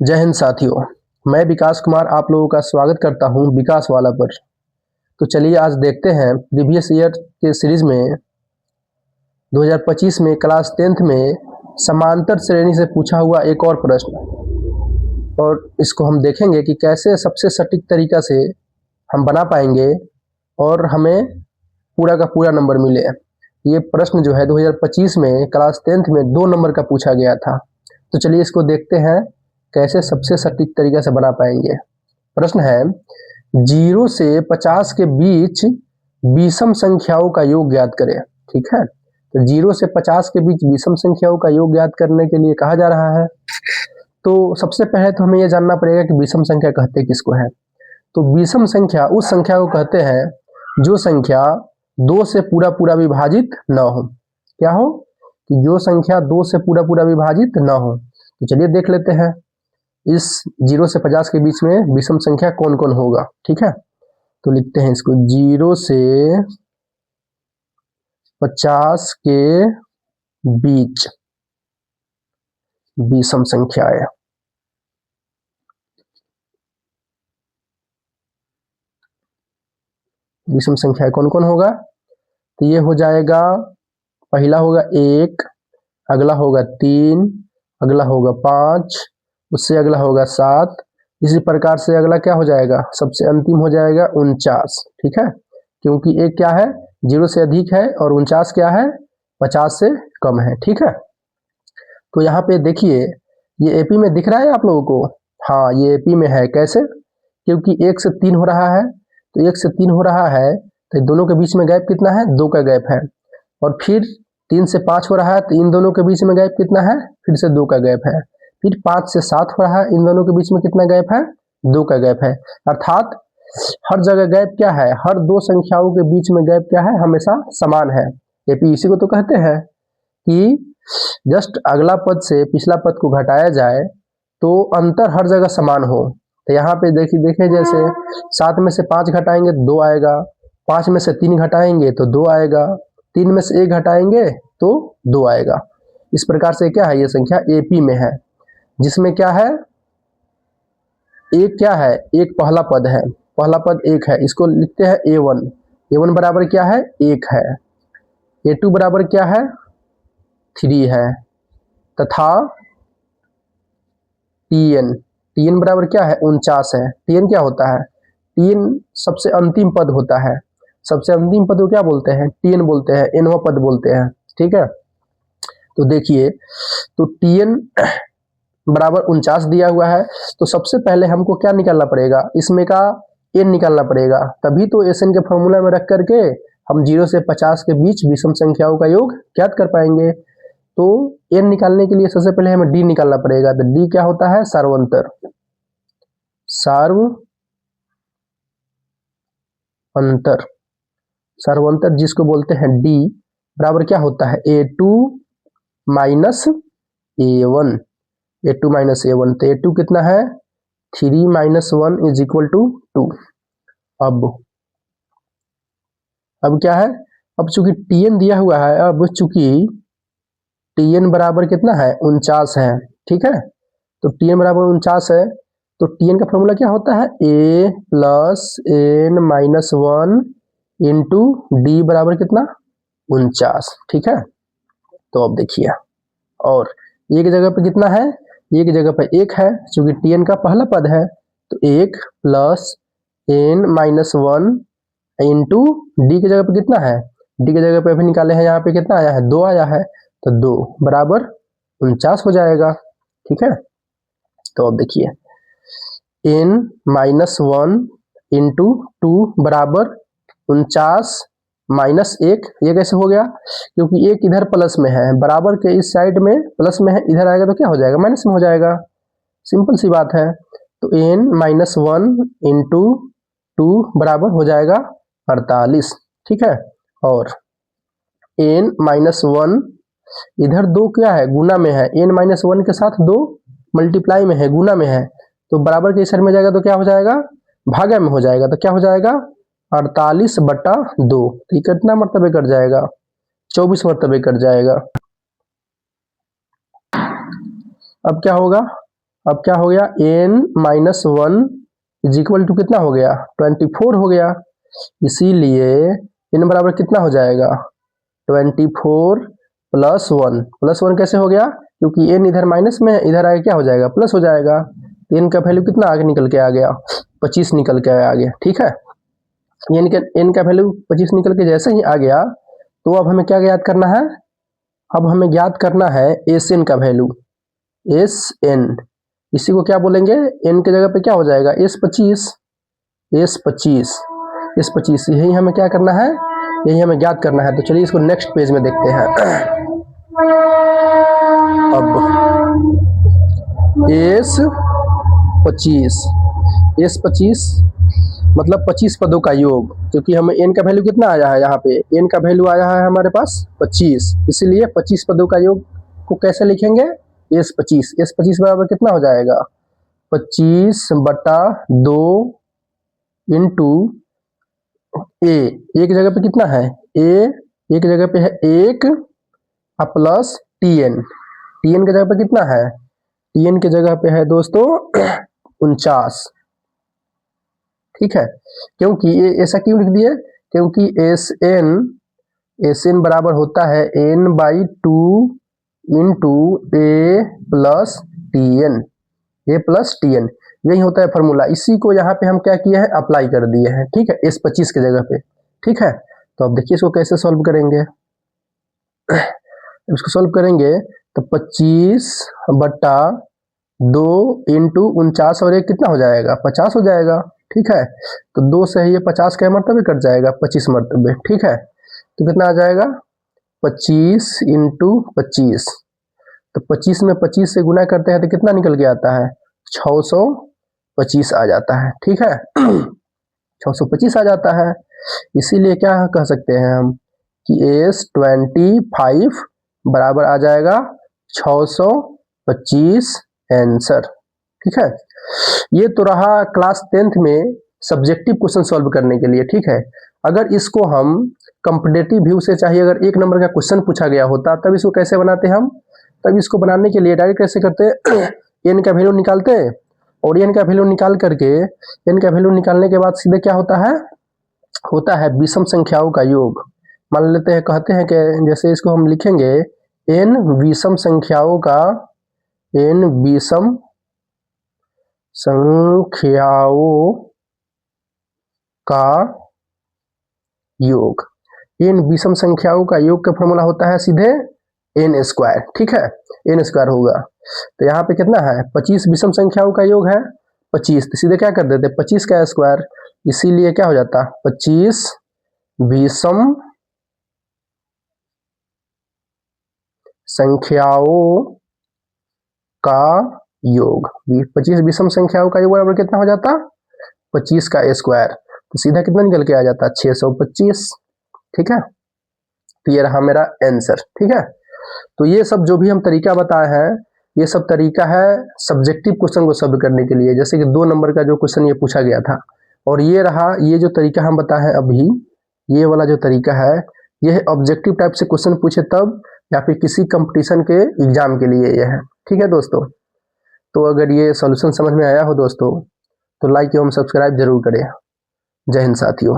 जय हिंद साथियों, मैं विकास कुमार आप लोगों का स्वागत करता हूं विकास वाला पर। तो चलिए आज देखते हैं प्रीवियस ईयर के सीरीज में 2025 में क्लास 10th में समांतर श्रेणी से पूछा हुआ एक और प्रश्न, और इसको हम देखेंगे कि कैसे सबसे सटीक तरीका से हम बना पाएंगे और हमें पूरा का पूरा नंबर मिले। ये प्रश्न जो है 2025 में क्लास 10th में 2 नंबर का पूछा गया था। तो चलिए इसको देखते हैं कैसे सबसे सटीक तरीके से बना पाएंगे। प्रश्न है 0 से 50 के बीच विषम संख्याओं का योग ज्ञात करें। ठीक है, तो 0 से 50 के बीच विषम संख्याओं का योग ज्ञात करने के लिए कहा जा रहा है। तो सबसे पहले तो हमें यह जानना पड़ेगा कि विषम संख्या कहते किसको है। तो विषम संख्या उस संख्या को कहते हैं जो संख्या 2 से पूरा पूरा विभाजित न हो। क्या हो कि जो संख्या 2 से पूरा पूरा विभाजित न हो। तो चलिए देख लेते हैं इस 0 से 50 के बीच में विषम संख्या कौन कौन होगा। ठीक है, तो लिखते हैं इसको 0 से 50 के बीच विषम संख्याएं। विषम संख्याएं कौन कौन होगा, तो ये हो जाएगा, पहला होगा 1, अगला होगा 3, अगला होगा 5, उससे अगला होगा 7, इसी प्रकार से अगला क्या हो जाएगा, सबसे अंतिम हो जाएगा 49। ठीक है, क्योंकि एक क्या है 0 से अधिक है और 49 क्या है 50 से कम है। ठीक है, तो यहाँ पे देखिए ये एपी में दिख रहा है आप लोगों को। हाँ, ये एपी में है। कैसे? क्योंकि 1 से 3 हो रहा है, तो 1 से 3 हो रहा है तो दोनों के बीच में गैप कितना है, 2 का गैप है। और फिर 3 से 5 हो रहा है तो इन दोनों के बीच में गैप कितना है, फिर से 2 का गैप है। फिर 5 से 7 हो रहा है, इन दोनों के बीच में कितना गैप है, 2 का गैप है। अर्थात हर जगह गैप क्या है, हर दो संख्याओं के बीच में गैप क्या है, हमेशा समान है। एपी इसी को तो कहते हैं कि जस्ट अगला पद से पिछला पद को घटाया जाए तो अंतर हर जगह समान हो। तो यहाँ पे देखिए जैसे 7 में से 5 घटाएंगे तो 2 आएगा, 5 में से 3 घटाएंगे तो 2 आएगा, 3 में से 1 घटाएंगे तो 2 आएगा। इस प्रकार से क्या है, ये संख्या एपी में है, जिसमें क्या है, एक क्या है, एक पहला पद है, पहला पद 1 है, इसको लिखते हैं A1। A1 बराबर क्या है, 1 है। A2 बराबर क्या है, 3 है, तथा TN बराबर क्या है, 49 है। TN क्या होता है, TN सबसे अंतिम पद होता है। सबसे अंतिम पद को क्या बोलते हैं, TN बोलते हैं, nवां पद बोलते हैं। ठीक है, तो देखिए तो TN बराबर 49 दिया हुआ है, तो सबसे पहले हमको क्या निकालना पड़ेगा, इसमें का n निकालना पड़ेगा, तभी तो SN के फॉर्मूला में रख करके हम 0 से 50 के बीच विषम संख्याओं का योग ज्ञात कर पाएंगे। तो n निकालने के लिए सबसे पहले हमें d निकालना पड़ेगा। तो d क्या होता है, सार्वंतर। सार्वंतर जिसको बोलते हैं d बराबर क्या होता है, A2 minus A1। A2 minus A1, तो A2 कितना है, 3 माइनस 1 इज इक्वल टू 2। अब क्या है, अब चूंकि TN दिया हुआ है, अब चूंकि TN बराबर कितना है, 49 है। ठीक है, तो TN बराबर 49 है, तो TN का फॉर्मूला क्या होता है, A plus N minus 1 into D बराबर कितना, 49। ठीक है, तो अब देखिए, और एक जगह पे कितना है, एक जगह पे 1 है, चूंकि TN का पहला पद है, तो 1 plus N minus 1 into D की जगह पे कितना है, D की जगह पे अभी निकाले हैं, यहाँ पे कितना आया है, 2 आया है, तो 2 बराबर 49 हो जाएगा। ठीक है, तो अब देखिए n माइनस 1 इंटू 2 बराबर 49 माइनस 1। ये कैसे हो गया, क्योंकि एक इधर प्लस में है, बराबर के इस साइड में प्लस में है, इधर आएगा तो क्या हो जाएगा, माइनस में हो जाएगा। सिंपल सी बात है। तो n माइनस 1 इंटू 2 बराबर हो जाएगा 48। ठीक है, और n माइनस 1 इधर 2 क्या है, गुना में है, n माइनस 1 के साथ 2 मल्टीप्लाई में है, गुना में है, तो बराबर के इस साइड में जाएगा तो क्या हो जाएगा, भागा में हो जाएगा, तो क्या हो जाएगा 48/2। तो कितना मर्तबे कट जाएगा, 24 मर्तबे कट जाएगा। अब क्या होगा, अब क्या हो गया, n-1 इज इक्वल टू कितना हो गया, 24 हो गया। इसीलिए n बराबर कितना हो जाएगा, 24 प्लस 1 कैसे हो गया, क्योंकि n इधर माइनस में है, इधर आगे क्या हो जाएगा, प्लस हो जाएगा। तो n का वैल्यू कितना आगे निकल के आ गया, 25 निकल के आ गया। ठीक है, n का वैल्यू 25 निकल के जैसे ही आ गया, तो अब हमें क्या ज्ञात करना है, अब हमें ज्ञात करना है Sn का वैल्यू, Sn इसी को क्या बोलेंगे, n के जगह पे क्या हो जाएगा, S25 यही हमें क्या करना है, यही हमें ज्ञात करना है। तो चलिए इसको नेक्स्ट पेज में देखते हैं। अब S25 मतलब 25 पदों का योग, क्योंकि हमें n का वैल्यू कितना आया है, यहाँ पे n का वैल्यू आया है हमारे पास 25, इसीलिए 25 पदों का योग को कैसे लिखेंगे, S25 बराबर कितना हो जाएगा, 25/2 इंटू ए की जगह पे कितना है, ए की जगह पे है 1 प्लस टीएन की जगह पे कितना है, टीएन की जगह पे है दोस्तों 49। ठीक है, क्योंकि ये ऐसा क्यों लिख दिए, क्योंकि एस एन बराबर होता है n/2 इंटू ए प्लस टीएन, यही होता है फॉर्मूला। इसी को यहाँ पे हम क्या किए हैं, अप्लाई कर दिए हैं। ठीक है, S25 के जगह पे। ठीक है, तो अब देखिए इसको कैसे सॉल्व करेंगे। इसको सॉल्व करेंगे तो 25/2 इंटू 49 और 1 कितना हो जाएगा, 50 हो जाएगा। ठीक है, तो 2 से ये 50 के मरतबे कट जाएगा, 25 मरतबे। ठीक है, तो कितना आ जाएगा, 25 इंटू 25, तो 25 में 25 से गुना करते हैं तो कितना निकल के आता है, 625 आ जाता है। ठीक है, 625 आ जाता है। इसीलिए क्या कह सकते हैं हम कि S25 बराबर आ जाएगा 625 आंसर। ठीक है, ये तो रहा क्लास 10th में सब्जेक्टिव क्वेश्चन सॉल्व करने के लिए। ठीक है, अगर इसको हम कॉम्पिटिटिव व्यू से चाहिए, अगर 1 नंबर का क्वेश्चन पूछा गया होता, तब इसको कैसे बनाते हम, तब इसको बनाने के लिए डायरेक्ट कैसे करते हैं, n का वैल्यू निकालते हैं और n का वैल्यू निकाल करके, n का वैल्यू निकालने के बाद सीधे क्या होता है विषम संख्याओं का योग। मान लेते हैं, कहते हैं कि जैसे इसको हम लिखेंगे n विषम संख्याओं का योग, n विषम संख्याओं का योग का फॉर्मूला होता है सीधे n²। ठीक है, n² होगा। तो यहाँ पे कितना है, 25 विषम संख्याओं का योग है 25, तो सीधे क्या कर देते, 25 का स्क्वायर। इसीलिए क्या हो जाता, 25 विषम संख्याओं का योग, 25 विषम संख्याओं का योग बराबर कितना हो जाता, 25 का स्क्वायर। तो सीधा कितना निकल के आ जाता, 625। ठीक है, तो ये रहा मेरा आंसर। ठीक है, तो ये सब जो भी हम तरीका बताए हैं, ये सब तरीका है सब्जेक्टिव क्वेश्चन को सॉल्व करने के लिए। जैसे कि 2 नंबर का जो क्वेश्चन ये पूछा गया था, और ये रहा, ये जो तरीका हम बताए हैं अभी, ये वाला जो तरीका है, ये ऑब्जेक्टिव टाइप से क्वेश्चन पूछे तब, या फिर किसी कंपटीशन के एग्जाम के लिए ये है। ठीक है दोस्तों, तो अगर ये सॉल्यूशन समझ में आया हो दोस्तों, तो लाइक एवं सब्सक्राइब जरूर करें। जय हिंद साथियों।